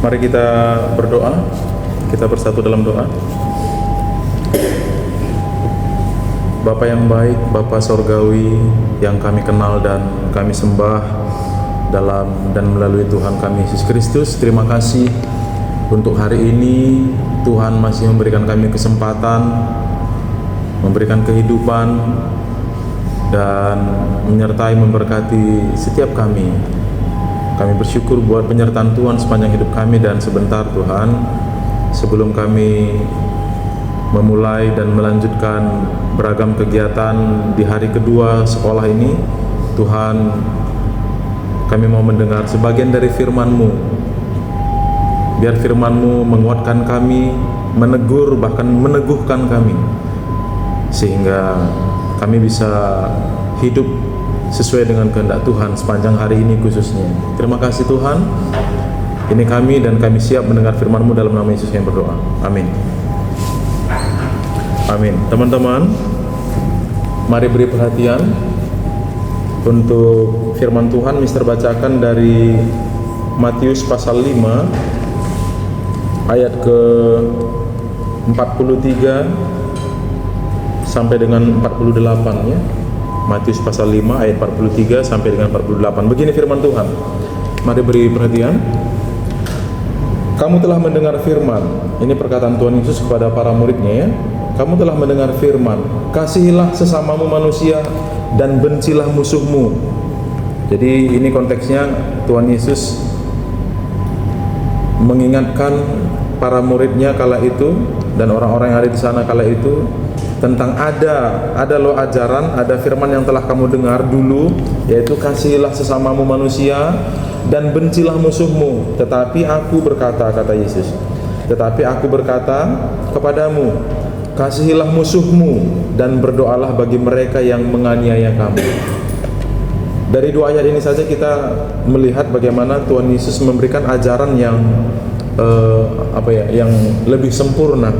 Mari kita berdoa. Kita bersatu dalam doa. Bapa yang baik, Bapa Sorgawi yang kami kenal dan kami sembah dalam dan melalui Tuhan kami Yesus Kristus, terima kasih untuk hari ini. Tuhan masih memberikan kami kesempatan, memberikan kehidupan dan menyertai memberkati setiap kami. Kami bersyukur buat penyertaan Tuhan sepanjang hidup kami. Dan sebentar Tuhan, sebelum kami memulai dan melanjutkan beragam kegiatan di hari kedua sekolah ini, Tuhan, kami mau mendengar sebagian dari firman-Mu. Biar firman-Mu menguatkan kami, menegur, bahkan meneguhkan kami, sehingga kami bisa hidup sesuai dengan kehendak Tuhan sepanjang hari ini khususnya. Terima kasih Tuhan. Ini kami dan kami siap mendengar firman-Mu dalam nama Yesus yang berdoa. Amin. Amin. Teman-teman, mari beri perhatian untuk firman Tuhan. Mister bacakan dari Matius pasal 5 ayat ke 43 sampai dengan 48 ya. Matius pasal 5 ayat 43 sampai dengan 48. Begini firman Tuhan. Mari beri perhatian. Kamu telah mendengar firman. Ini perkataan Tuhan Yesus kepada para muridnya ya. Kamu telah mendengar firman, kasihilah sesamamu manusia dan bencilah musuhmu. Jadi ini konteksnya Tuhan Yesus mengingatkan para muridnya kala itu dan orang-orang yang ada di sana kala itu tentang ada loh ajaran, ada firman yang telah kamu dengar dulu, yaitu kasihilah sesamamu manusia dan bencilah musuhmu. Tetapi aku berkata, kata Yesus, tetapi aku berkata kepadamu, kasihilah musuhmu dan berdoalah bagi mereka yang menganiaya kamu. Dari dua ayat ini saja kita melihat bagaimana Tuhan Yesus memberikan ajaran yang yang lebih sempurna.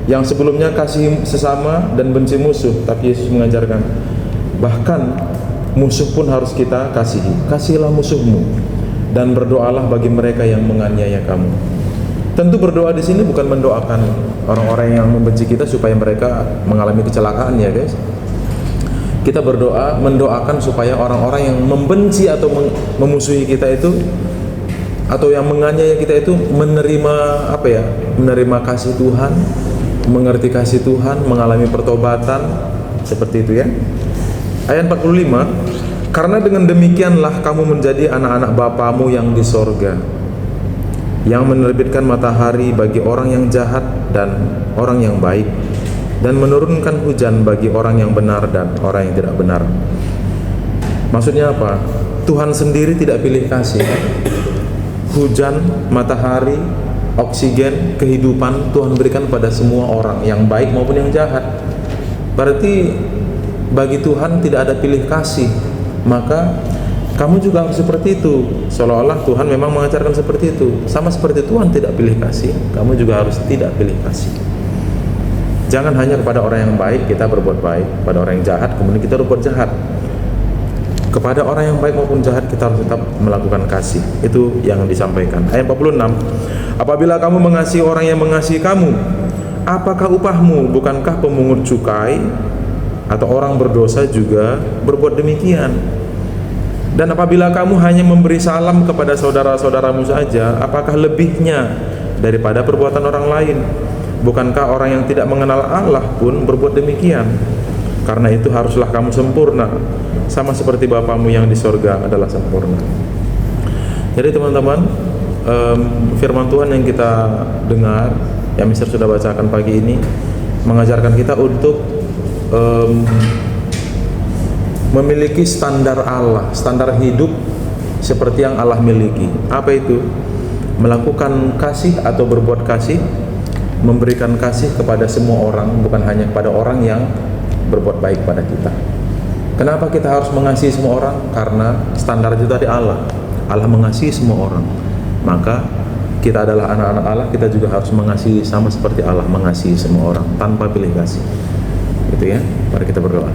Yang sebelumnya kasih sesama dan benci musuh, tapi Yesus mengajarkan bahkan musuh pun harus kita kasihi. Kasihilah musuhmu dan berdoalah bagi mereka yang menganiaya kamu. Tentu berdoa di sini bukan mendoakan orang-orang yang membenci kita supaya mereka mengalami kecelakaan ya guys. Kita berdoa mendoakan supaya orang-orang yang membenci atau memusuhi kita itu atau yang menganiaya kita itu menerima menerima kasih Tuhan, mengerti kasih Tuhan, mengalami pertobatan seperti itu ya. Ayat 45, karena dengan demikianlah kamu menjadi anak-anak Bapamu yang di sorga, yang menerbitkan matahari bagi orang yang jahat dan orang yang baik, dan menurunkan hujan bagi orang yang benar dan orang yang tidak benar. Maksudnya apa? Tuhan sendiri tidak pilih kasih. Hujan, matahari, oksigen, kehidupan Tuhan berikan pada semua orang, yang baik maupun yang jahat. Berarti bagi Tuhan tidak ada pilih kasih. Maka kamu juga harus seperti itu. Seolah-olah Tuhan memang mengajarkan seperti itu. Sama seperti Tuhan tidak pilih kasih, kamu juga harus tidak pilih kasih. Jangan hanya kepada orang yang baik kita berbuat baik, pada orang yang jahat kemudian kita berbuat jahat. Kepada orang yang baik maupun jahat kita harus tetap melakukan kasih. Itu yang disampaikan. Ayat 46, apabila kamu mengasihi orang yang mengasihi kamu, apakah upahmu? Bukankah pemungut cukai atau orang berdosa juga berbuat demikian? Dan apabila kamu hanya memberi salam kepada saudara-saudaramu saja, apakah lebihnya daripada perbuatan orang lain? Bukankah orang yang tidak mengenal Allah pun berbuat demikian? Karena itu haruslah kamu sempurna, sama seperti Bapamu yang di sorga adalah sempurna. Jadi teman-teman, firman Tuhan yang kita dengar, yang Mister sudah bacakan pagi ini, mengajarkan kita untuk memiliki standar Allah, standar hidup seperti yang Allah miliki. Apa itu? Melakukan kasih atau berbuat kasih, memberikan kasih kepada semua orang, bukan hanya kepada orang yang berbuat baik pada kita. Kenapa kita harus mengasihi semua orang? Karena standar itu tadi Allah. Allah mengasihi semua orang. Maka kita adalah anak-anak Allah, kita juga harus mengasihi sama seperti Allah mengasihi semua orang tanpa pilih kasih. Gitu ya. Mari kita berdoa.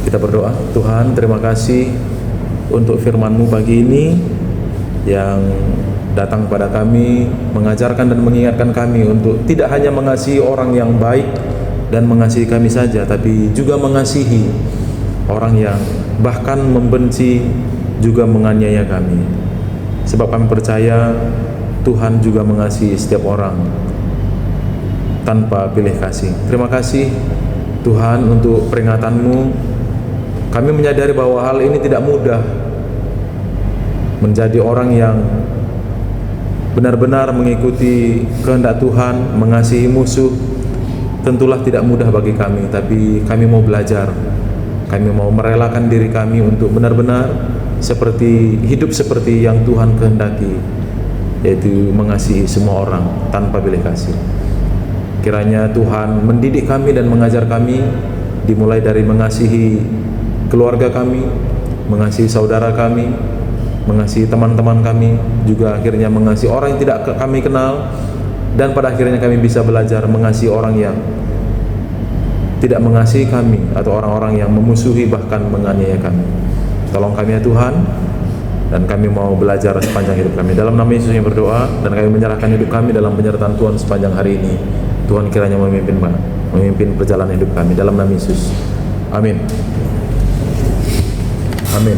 Kita berdoa. Tuhan, terima kasih untuk firman-Mu pagi ini yang datang pada kami, mengajarkan dan mengingatkan kami untuk tidak hanya mengasihi orang yang baik dan mengasihi kami saja, tapi juga mengasihi orang yang bahkan membenci, juga menganiaya kami. Sebab kami percaya Tuhan juga mengasihi setiap orang tanpa pilih kasih. Terima kasih Tuhan untuk peringatan-Mu. Kami menyadari bahwa hal ini tidak mudah. Menjadi orang yang benar-benar mengikuti kehendak Tuhan, mengasihi musuh, tentulah tidak mudah bagi kami. Tapi kami mau belajar. Kami mau merelakan diri kami untuk benar-benar hidup seperti yang Tuhan kehendaki, yaitu mengasihi semua orang tanpa pilih kasih. Kiranya Tuhan mendidik kami dan mengajar kami, dimulai dari mengasihi keluarga kami, mengasihi saudara kami, mengasihi teman-teman kami, juga akhirnya mengasihi orang yang tidak kami kenal, dan pada akhirnya kami bisa belajar mengasihi orang yang tidak mengasihi kami, atau orang-orang yang memusuhi bahkan menganiaya kami. Tolong kami ya Tuhan, dan kami mau belajar sepanjang hidup kami. Dalam nama Yesus yang berdoa, dan kami menyerahkan hidup kami dalam penyertaan Tuhan sepanjang hari ini. Tuhan kiranya memimpin perjalanan hidup kami dalam nama Yesus. Amin. Amin.